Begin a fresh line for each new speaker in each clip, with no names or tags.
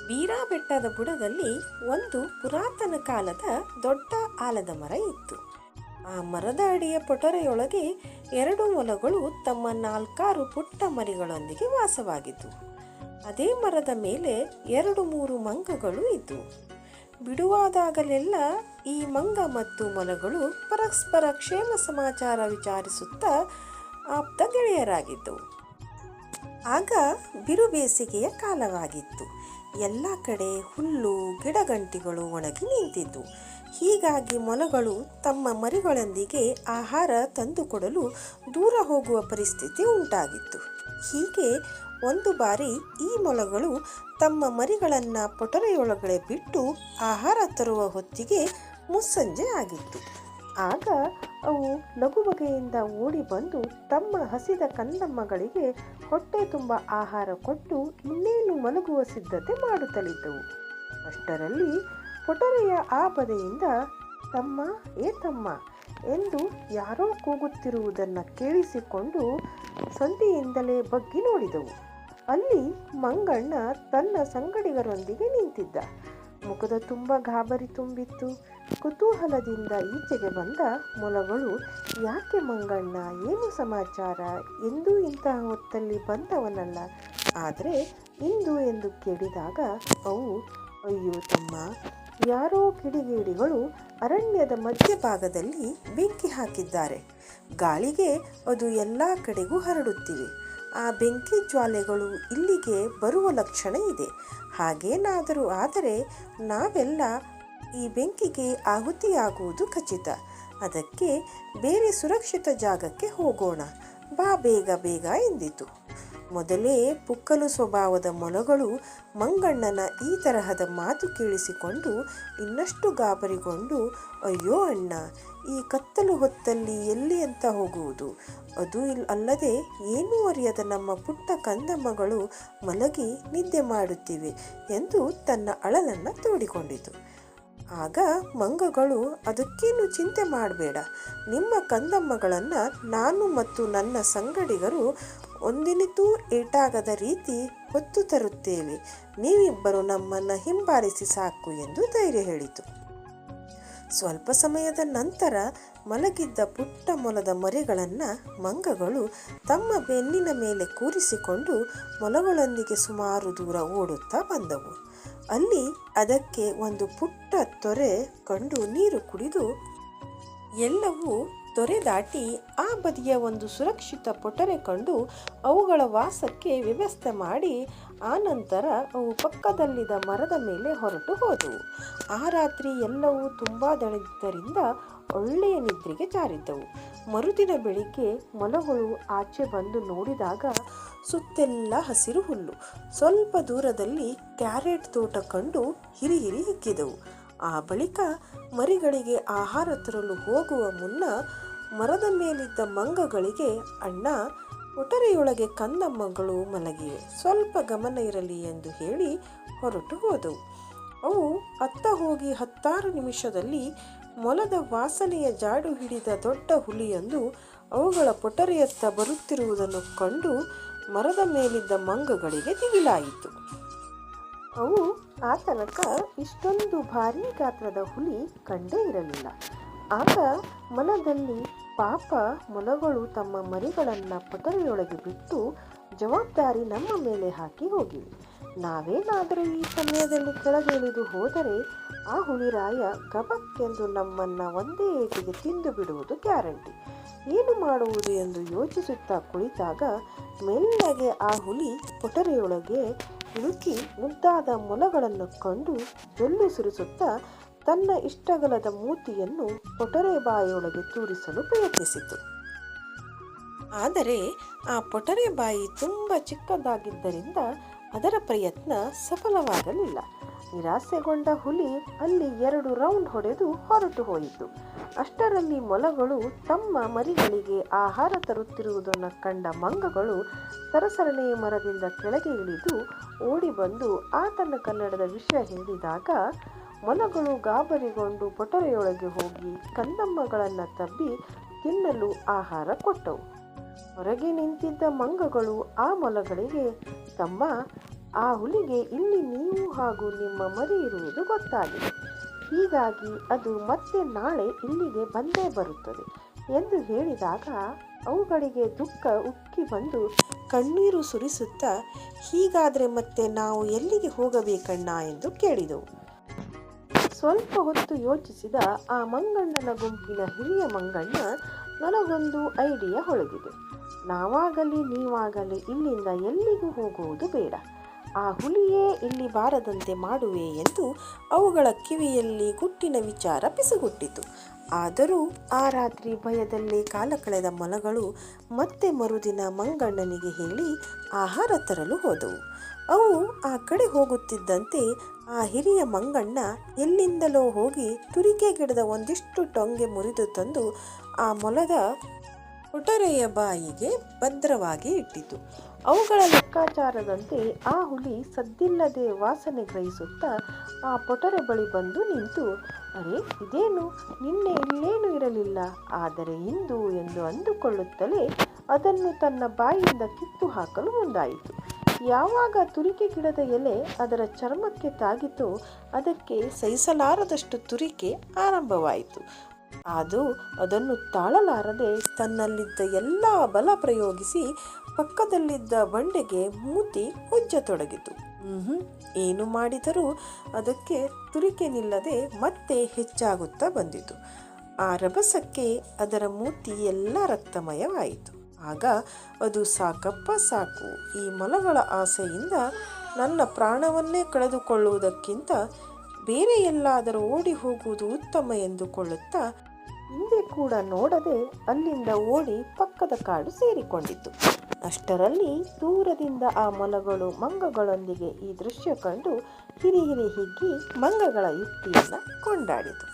ಬೀರಾ ಬೆಟ್ಟದ ಬುಡದಲ್ಲಿ ಒಂದು ಪುರಾತನ ಕಾಲದ ದೊಡ್ಡ ಆಲದ ಮರ ಇತ್ತು. ಆ ಮರದ ಅಡಿಯ ಪೊಟರೆಯೊಳಗೆ ಎರಡು ಮೊಲಗಳು ತಮ್ಮ ನಾಲ್ಕಾರು ಪುಟ್ಟ ಮರಿಗಳೊಂದಿಗೆ ವಾಸವಾಗಿದ್ದವು. ಅದೇ ಮರದ ಮೇಲೆ ಎರಡು ಮೂರು ಮಂಗಗಳು ಇದ್ದವು. ಬಿಡುವಾದಾಗಲೆಲ್ಲ ಈ ಮಂಗ ಮತ್ತು ಮೊಲಗಳು ಪರಸ್ಪರ ಕ್ಷೇಮ ಸಮಾಚಾರ ವಿಚಾರಿಸುತ್ತಾ ಆಪ್ತ ಗೆಳೆಯರಾಗಿದ್ದವು. ಆಗ ಬಿರು ಬೇಸಿಗೆಯ ಕಾಲವಾಗಿತ್ತು. ಎಲ್ಲ ಕಡೆ ಹುಲ್ಲು ಗಿಡಗಂಟಿಗಳು ಒಣಗಿ ನಿಂತಿದ್ದು. ಹೀಗಾಗಿ ಮೊಲಗಳು ತಮ್ಮ ಮರಿಗಳೊಂದಿಗೆ ಆಹಾರ ತಂದುಕೊಡಲು ದೂರ ಹೋಗುವ ಪರಿಸ್ಥಿತಿ ಉಂಟಾಗಿತ್ತು. ಹೀಗೆ ಒಂದು ಬಾರಿ ಈ ಮೊಲಗಳು ತಮ್ಮ ಮರಿಗಳನ್ನು ಪೊಟರೆಯೊಳಗಡೆ ಬಿಟ್ಟು ಆಹಾರ ತರುವ ಹೊತ್ತಿಗೆ ಮುಸ್ಸಂಜೆ ಆಗಿತ್ತು. ಆಗ ಅವು ಲಘುಬಗೆಯಿಂದ ಓಡಿ ಬಂದು ತಮ್ಮ ಹಸಿದ ಕಂದಮ್ಮಗಳಿಗೆ ಹೊಟ್ಟೆ ತುಂಬ ಆಹಾರ ಕೊಟ್ಟು ಇನ್ನೇನು ಮಲಗುವ ಸಿದ್ಧತೆ ಮಾಡುತ್ತಲಿದ್ದವು. ಅಷ್ಟರಲ್ಲಿ ಪೊಟರೆಯ ಆ ಬದೆಯಿಂದ ತಮ್ಮ ತಮ್ಮ ಎಂದು ಯಾರೋ ಕೂಗುತ್ತಿರುವುದನ್ನು ಕೇಳಿಸಿಕೊಂಡು ಸಂಧಿಯಿಂದಲೇ ಬಗ್ಗಿ ನೋಡಿದವು. ಅಲ್ಲಿ ಮಂಗಣ್ಣ ತನ್ನ ಸಂಗಡಿಗರೊಂದಿಗೆ ನಿಂತಿದ್ದ. ಮುಖದ ತುಂಬ ಗಾಬರಿ ತುಂಬಿತ್ತು. ಕುತೂಹಲದಿಂದ ಈಚೆಗೆ ಬಂದ ಮೊಲಗಳು, ಯಾಕೆ ಮಂಗಣ್ಣ, ಏನು ಸಮಾಚಾರ, ಎಂದೂ ಇಂತಹ ಹೊತ್ತಲ್ಲಿ ಬಂದವನಲ್ಲ, ಆದರೆ ಇಂದು ಎಂದು ಕೇಳಿದಾಗ ಅವು, ಅಯ್ಯೋ ತಮ್ಮ, ಯಾರೋ ಕಿಡಿಗೇಡಿಗಳು ಅರಣ್ಯದ ಮಧ್ಯಭಾಗದಲ್ಲಿ ಬೆಂಕಿ ಹಾಕಿದ್ದಾರೆ. ಗಾಳಿಗೆ ಅದು ಎಲ್ಲ ಕಡೆಗೂ ಹರಡುತ್ತಿವೆ. ಆ ಬೆಂಕಿ ಜ್ವಾಲೆಗಳು ಇಲ್ಲಿಗೆ ಬರುವ ಲಕ್ಷಣ ಇದೆ. ಹಾಗೇನಾದರೂ ಆದರೆ ನಾವೆಲ್ಲ ಈ ಬೆಂಕಿಗೆ ಆಹುತಿಯಾಗುವುದು ಖಚಿತ. ಅದಕ್ಕೆ ಬೇರೆ ಸುರಕ್ಷಿತ ಜಾಗಕ್ಕೆ ಹೋಗೋಣ, ಬಾ ಬೇಗ ಬೇಗ ಎಂದಿತು. ಮೊದಲೇ ಪುಕ್ಕಲು ಸ್ವಭಾವದ ಮೊಲಗಳು ಮಂಗಣ್ಣನ ಈ ತರಹದ ಮಾತು ಕೇಳಿಸಿಕೊಂಡು ಇನ್ನಷ್ಟು ಗಾಬರಿಗೊಂಡು, ಅಯ್ಯೋ ಅಣ್ಣ, ಈ ಕತ್ತಲು ಹೊತ್ತಲ್ಲಿ ಎಲ್ಲಿ ಅಂತ ಹೋಗುವುದು, ಅದು ಅಲ್ಲದೆ ಏನೂ ಅರಿಯದ ನಮ್ಮ ಪುಟ್ಟ ಕಂದಮ್ಮಗಳು ಮಲಗಿ ನಿದ್ದೆ ಮಾಡುತ್ತಿವೆ ಎಂದು ತನ್ನ ಅಳಲನ್ನು ತೋಡಿಕೊಂಡಿತು. ಆಗ ಮಂಗಗಳು, ಅದಕ್ಕೇನು ಚಿಂತೆ ಮಾಡಬೇಡ, ನಿಮ್ಮ ಕಂದಮ್ಮಗಳನ್ನು ನಾನು ಮತ್ತು ನನ್ನ ಸಂಗಡಿಗರು ಒಂದಿನಿತೂ ಏಟಾಗದ ರೀತಿ ಹೊತ್ತು ತರುತ್ತೇವೆ, ನೀವಿಬ್ಬರು ನಮ್ಮನ್ನು ಹಿಂಬಾಲಿಸಿ ಸಾಕು ಎಂದು ಧೈರ್ಯ ಹೇಳಿತು. ಸ್ವಲ್ಪ ಸಮಯದ ನಂತರ ಮಲಗಿದ್ದ ಪುಟ್ಟ ಮೊಲದ ಮರಿಗಳನ್ನು ಮಂಗಗಳು ತಮ್ಮ ಬೆನ್ನಿನ ಮೇಲೆ ಕೂರಿಸಿಕೊಂಡು ಮೊಲಗಳೊಂದಿಗೆ ಸುಮಾರು ದೂರ ಓಡುತ್ತಾ ಬಂದವು. ಅಲ್ಲಿ ಅದಕ್ಕೆ ಒಂದು ಪುಟ್ಟ ತೊರೆ ಕಂಡು ನೀರು ಕುಡಿದು ಎಲ್ಲವೂ ತೊರೆ ದಾಟಿ ಆ ಬದಿಯ ಒಂದು ಸುರಕ್ಷಿತ ಪೊಟರೆ ಕಂಡು ಅವುಗಳ ವಾಸಕ್ಕೆ ವ್ಯವಸ್ಥೆ ಮಾಡಿ ಆನಂತರ ಅವು ಪಕ್ಕದಲ್ಲಿದ್ದ ಮರದ ಮೇಲೆ ಹೊರಟು ಹೋದವು. ಆ ರಾತ್ರಿ ಎಲ್ಲವೂ ತುಂಬ ದಣಿದ್ದರಿಂದ ಒಳ್ಳೆಯ ನಿದ್ರೆಗೆ ಜಾರಿದ್ದವು. ಮರುದಿನ ಬೆಳಿಗ್ಗೆ ಮೊಲಗಳು ಆಚೆ ಬಂದು ನೋಡಿದಾಗ ಸುತ್ತೆಲ್ಲ ಹಸಿರು ಹುಲ್ಲು. ಸ್ವಲ್ಪ ದೂರದಲ್ಲಿ ಕ್ಯಾರೆಟ್ ತೋಟ ಕಂಡು ಹಿರಿ ಹಿಗ್ಗಿದವು. ಆ ಬಳಿಕ ಮರಿಗಳಿಗೆ ಆಹಾರ ತರಲು ಹೋಗುವ ಮುನ್ನ ಮರದ ಮೇಲಿದ್ದ ಮಂಗಗಳಿಗೆ, ಅಣ್ಣ, ಪೊಟರೆಯೊಳಗೆ ಕಂದಮ್ಮಗಳು ಮಲಗಿವೆ, ಸ್ವಲ್ಪ ಗಮನ ಇರಲಿ ಎಂದು ಹೇಳಿ ಹೊರಟು ಹೋದವು. ಅವು ಅತ್ತ ಹೋಗಿ 10 ನಿಮಿಷದಲ್ಲಿ ಮೊಲದ ವಾಸನೆಯ ಜಾಡು ಹಿಡಿದ ದೊಡ್ಡ ಹುಲಿಯೊಂದು ಅವುಗಳ ಪೊಟರೆಯತ್ತ ಬರುತ್ತಿರುವುದನ್ನು ಕಂಡು ಮರದ ಮೇಲಿದ್ದ ಮಂಗಗಳಿಗೆ ದಿಗಿಲಾಯಿತು. ಅವು ಆ ತನಕ ಇಷ್ಟೊಂದು ಭಾರೀ ಗಾತ್ರದ ಹುಲಿ ಕಂಡೇ ಇರಲಿಲ್ಲ. ಆಗ ಮನದಲ್ಲಿ, ಪಾಪ ಮೊಲಗಳು ತಮ್ಮ ಮರಿಗಳನ್ನು ಪೊಟರೆಯೊಳಗೆ ಬಿಟ್ಟು ಜವಾಬ್ದಾರಿ ನಮ್ಮ ಮೇಲೆ ಹಾಕಿ ಹೋಗಿವೆ. ನಾವೇನಾದರೂ ಈ ಸಮಯದಲ್ಲಿ ಕೆಳಗೆ ಇಳಿದು ಹೋದರೆ ಆ ಹುಲಿರಾಯ ಗಬಕ್ಕೆಂದು ನಮ್ಮನ್ನು ಒಂದೇ ಏಟಿಗೆ ತಿಂದು ಬಿಡುವುದು ಗ್ಯಾರಂಟಿ. ಏನು ಮಾಡುವುದು ಎಂದು ಯೋಚಿಸುತ್ತಾ ಕುಳಿತಾಗ ಮೆಲ್ಲಗೆ ಆ ಹುಲಿ ಪೊಟರೆಯೊಳಗೆ ಇಳುಕಿ ಮುದ್ದಾದ ಮೊಲಗಳನ್ನು ಕಂಡು ಜೊಲ್ಲು ಸುರಿಸುತ್ತಾ ತನ್ನ ಇಷ್ಟಗಲದ ಮೂತಿಯನ್ನು ಪೊಟರೆ ಬಾಯಿಯೊಳಗೆ ತೂರಿಸಲು ಪ್ರಯತ್ನಿಸಿತು. ಆದರೆ ಆ ಪೊಟರೆ ಬಾಯಿ ತುಂಬ ಚಿಕ್ಕದಾಗಿದ್ದರಿಂದ ಅದರ ಪ್ರಯತ್ನ ಸಫಲವಾಗಲಿಲ್ಲ. ನಿರಾಸೆಗೊಂಡ ಹುಲಿ ಅಲ್ಲಿ 2 ರೌಂಡ್ ಹೊಡೆದು ಹೊರಟು ಹೋಯಿತು. ಅಷ್ಟರಲ್ಲಿ ಮೊಲಗಳು ತಮ್ಮ ಮರಿಗಳಿಗೆ ಆಹಾರ ತರುತ್ತಿರುವುದನ್ನು ಕಂಡ ಮಂಗಗಳು ಸರಸರನೆ ಮರದಿಂದ ಕೆಳಗೆ ಇಳಿದು ಓಡಿ ಬಂದು ಆತನ ಕನ್ನಡದ ವಿಷಯ ಹೇಳಿದಾಗ ಮೊಲಗಳು ಗಾಬರಿಗೊಂಡು ಪೊಟರೆಯೊಳಗೆ ಹೋಗಿ ಕಂದಮ್ಮಗಳನ್ನು ತಬ್ಬಿ ತಿನ್ನಲು ಆಹಾರ ಕೊಟ್ಟವು. ಹೊರಗೆ ನಿಂತಿದ್ದ ಮಂಗಗಳು ಆ ಮೊಲಗಳಿಗೆ, ತಮ್ಮ, ಆ ಹುಲಿಗೆ ಇಲ್ಲಿ ನೀವು ಹಾಗೂ ನಿಮ್ಮ ಮರಿ ಇರುವುದು ಗೊತ್ತಾಗಿದೆ. ಹೀಗಾಗಿ ಅದು ಮತ್ತೆ ನಾಳೆ ಇಲ್ಲಿಗೆ ಬಂದೇ ಬರುತ್ತದೆ ಎಂದು ಹೇಳಿದಾಗ ಅವುಗಳಿಗೆ ದುಃಖ ಉಕ್ಕಿ ಬಂದು ಕಣ್ಣೀರು ಸುರಿಸುತ್ತಾ, ಹೀಗಾದರೆ ಮತ್ತೆ ನಾವು ಎಲ್ಲಿಗೆ ಹೋಗಬೇಕಣ್ಣ ಎಂದು ಕೇಳಿದವು. ಸ್ವಲ್ಪ ಹೊತ್ತು ಯೋಚಿಸಿದ ಆ ಮಂಗಣ್ಣನ ಗುಂಪಿನ ಹಿರಿಯ ಮಂಗಣ್ಣ, ನನಗೊಂದು ಐಡಿಯಾ ಹೊಳೆದಿದೆ. ನಾವಾಗಲಿ ನೀವಾಗಲಿ ಇಲ್ಲಿಂದ ಎಲ್ಲಿಗೂ ಹೋಗುವುದು ಬೇಡ. ಆ ಹುಲಿಯೇ ಇಲ್ಲಿ ಬಾರದಂತೆ ಮಾಡುವೆ ಎಂದು ಅವುಗಳ ಕಿವಿಯಲ್ಲಿ ಗುಟ್ಟಿನ ವಿಚಾರ ಪಿಸುಗುಟ್ಟಿತು. ಆದರೂ ಆ ರಾತ್ರಿ ಭಯದಲ್ಲಿ ಕಾಲ ಕಳೆದ ಮೊಲಗಳು ಮತ್ತೆ ಮರುದಿನ ಮಂಗಣ್ಣನಿಗೆ ಹೇಳಿ ಆಹಾರ ತರಲು ಹೋದವು. ಅವು ಆ ಕಡೆ ಹೋಗುತ್ತಿದ್ದಂತೆ ಆ ಹಿರಿಯ ಮಂಗಣ್ಣ ಎಲ್ಲಿಂದಲೋ ಹೋಗಿ ತುರಿಕೆ ಗಿಡದ ಒಂದಿಷ್ಟು ಟೊಂಗೆ ಮುರಿದು ತಂದು ಆ ಮೊಲದ ಪೊಟರೆಯ ಬಾಯಿಗೆ ಭದ್ರವಾಗಿ ಇಟ್ಟಿತು. ಅವುಗಳ ಲೆಕ್ಕಾಚಾರದಂತೆ ಆ ಹುಲಿ ಸದ್ದಿಲ್ಲದೆ ವಾಸನೆ ಗ್ರಹಿಸುತ್ತಾ ಆ ಪೊಟರೆ ಬಳಿ ಬಂದು ನಿಂತು, ಅರೆ ಇದೇನು, ನಿನ್ನೆ ಇಲ್ಲೇನೂ ಇರಲಿಲ್ಲ, ಆದರೆ ಇಂದು ಎಂದು ಅಂದುಕೊಳ್ಳುತ್ತಲೇ ಅದನ್ನು ತನ್ನ ಬಾಯಿಯಿಂದ ಕಿತ್ತು ಹಾಕಲು ಮುಂದಾಯಿತು. ಯಾವಾಗ ತುರಿಕೆ ಗಿಡದ ಎಲೆ ಅದರ ಚರ್ಮಕ್ಕೆ ತಾಗಿತೋ ಅದಕ್ಕೆ ಸಹಿಸಲಾರದಷ್ಟು ತುರಿಕೆ ಆರಂಭವಾಯಿತು. ಅದು ಅದನ್ನು ತಾಳಲಾರದೆ ತನ್ನಲ್ಲಿದ್ದ ಎಲ್ಲ ಬಲ ಪ್ರಯೋಗಿಸಿ ಪಕ್ಕದಲ್ಲಿದ್ದ ಬಂಡೆಗೆ ಮೂತಿ ಉಜ್ಜತೊಡಗಿತು. ಏನು ಮಾಡಿದರೂ ಅದಕ್ಕೆ ತುರಿಕೆ ನಿಲ್ಲದೆ ಮತ್ತೆ ಹೆಚ್ಚಾಗುತ್ತಾ ಬಂದಿತು. ಆ ರಭಸಕ್ಕೆ ಅದರ ಮೂತಿ ಎಲ್ಲ ರಕ್ತಮಯವಾಯಿತು. ಆಗ ಅದು, ಸಾಕಪ್ಪ ಸಾಕು, ಈ ಮೊಲಗಳ ಆಸೆಯಿಂದ ನನ್ನ ಪ್ರಾಣವನ್ನೇ ಕಳೆದುಕೊಳ್ಳುವುದಕ್ಕಿಂತ ಬೇರೆ ಎಲ್ಲಾದರೂ ಓಡಿ ಹೋಗುವುದು ಉತ್ತಮ ಎಂದುಕೊಳ್ಳುತ್ತಾ ಹಿಂದೆ ಕೂಡ ನೋಡದೆ ಅಲ್ಲಿಂದ ಓಡಿ ಪಕ್ಕದ ಕಾಡು ಸೇರಿಕೊಂಡಿತು. ಅಷ್ಟರಲ್ಲಿ ದೂರದಿಂದ ಆ ಮೊಲಗಳು ಮಂಗಗಳೊಂದಿಗೆ ಈ ದೃಶ್ಯ ಕಂಡು ಹಿರಿ ಹಿಗ್ಗಿ ಮಂಗಗಳ ಯುಕ್ತಿಯನ್ನು ಕೊಂಡಾಡಿತು.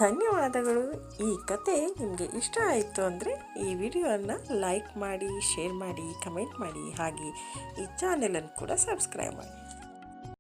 ಧನ್ಯವಾದಗಳು. ಈ ಕತೆ ನಿಮಗೆ ಇಷ್ಟ ಆಯಿತು ಅಂದರೆ ಈ ವಿಡಿಯೋವನ್ನು ಲೈಕ್ ಮಾಡಿ, ಶೇರ್ ಮಾಡಿ, ಕಮೆಂಟ್ ಮಾಡಿ, ಹಾಗೆ ಈ ಚಾನೆಲನ್ನು ಕೂಡ ಸಬ್ಸ್ಕ್ರೈಬ್ ಮಾಡಿ.